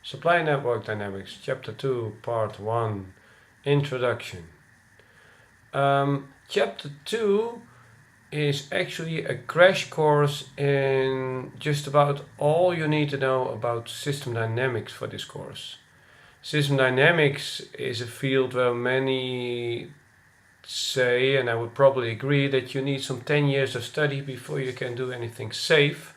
Supply Network Dynamics, Chapter 2, Part 1, Introduction. Chapter 2 is actually a crash course in just about all you need to know about system dynamics for this course. System dynamics is a field where many say, and I would probably agree, that you need some 10 years of study before you can do anything safe.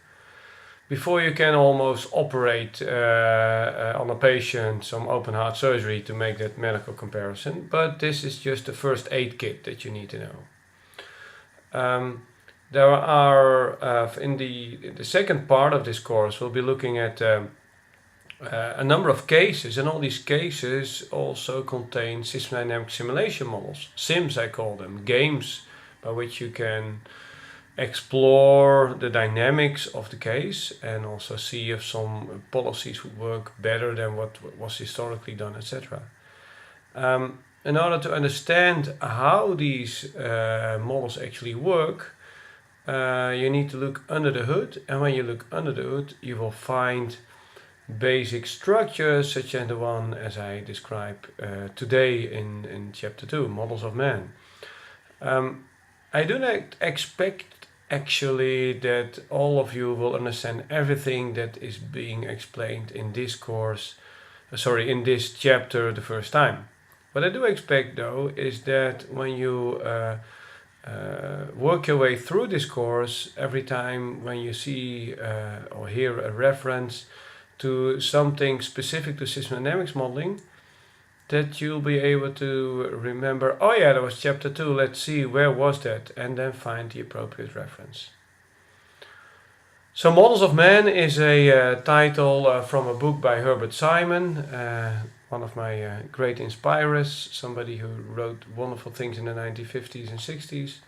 Before you can almost operate on a patient, some open heart surgery to make that medical comparison, but this is just the first aid kit that you need to know. There are, in the second part of this course, we'll be looking at a number of cases, and all these cases also contain system dynamic simulation models. Sims, I call them, games by which you can explore the dynamics of the case and also see if some policies would work better than what was historically done, etc. In order to understand how these models actually work, you need to look under the hood, and when you look under the hood you will find basic structures such as the one as I describe today in Chapter 2, Models of Man. I do not expect actually that all of you will understand everything that is being explained in this course, in this chapter the first time. What I do expect though is that when you work your way through this course, every time when you see or hear a reference to something specific to system dynamics modeling, that you'll be able to remember, oh yeah, that was Chapter 2, let's see, where was that? And then find the appropriate reference. So Models of Man is a title from a book by Herbert Simon, one of my great inspirers, somebody who wrote wonderful things in the 1950s and 60s.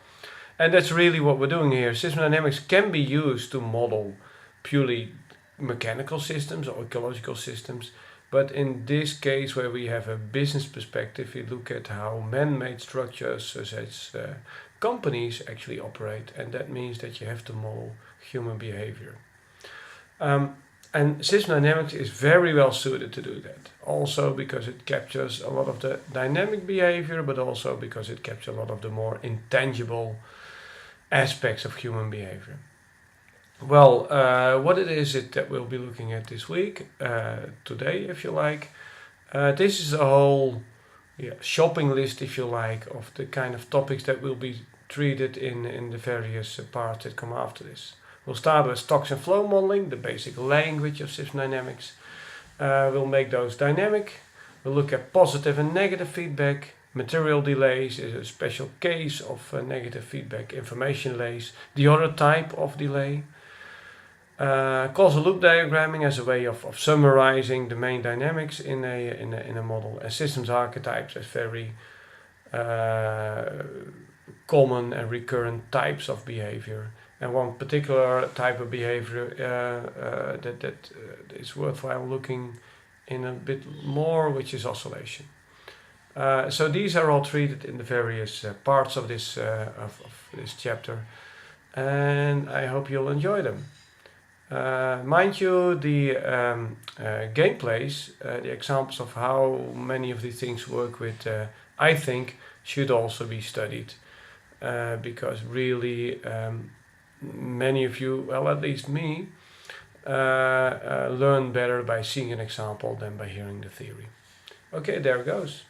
And that's really what we're doing here. System dynamics can be used to model purely mechanical systems or ecological systems. But in this case, where we have a business perspective, we look at how man-made structures such as companies actually operate, and that means that you have to model human behavior. And system dynamics is very well suited to do that. Also because it captures a lot of the dynamic behavior, but also because it captures a lot of the more intangible aspects of human behavior. Well, what it is that we'll be looking at this week, today if you like. This is a whole shopping list, if you like, of the kind of topics that will be treated in the various parts that come after this. We'll start with stocks and flow modeling, the basic language of system dynamics. We'll make those dynamic. We'll look at positive and negative feedback. Material delays is a special case of negative feedback. Information delays, the other type of delay. Causal loop diagramming as a way of summarizing the main dynamics in a model, and systems archetypes as very common and recurrent types of behavior. And one particular type of behavior that is worthwhile looking in a bit more, which is oscillation. So these are all treated in the various parts of this chapter, and I hope you'll enjoy them. Mind you, the gameplays, the examples of how many of these things work with, I think, should also be studied, because really many of you, well at least me, learn better by seeing an example than by hearing the theory. Okay, there it goes.